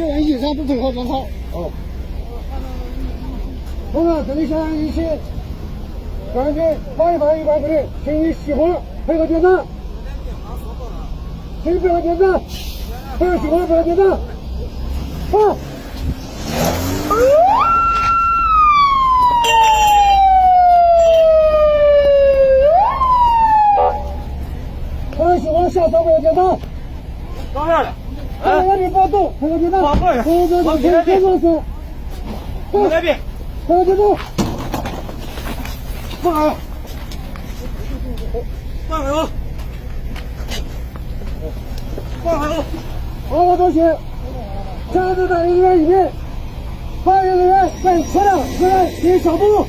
确认以上不配合检查。哦。同志，这里现场一起，根据法律法一般规定，请你熄火，配合检查。请配合检查，配合熄火，配合检查。好。配合熄火，下车配合检查。到这儿了。配合你报动，配合检查。往过来。配合检查，配合检查是。我来别。配合检查。放开。放开我。放开我。好好东西，驾驶在人员里面，发言人员在车辆自然进行消毒。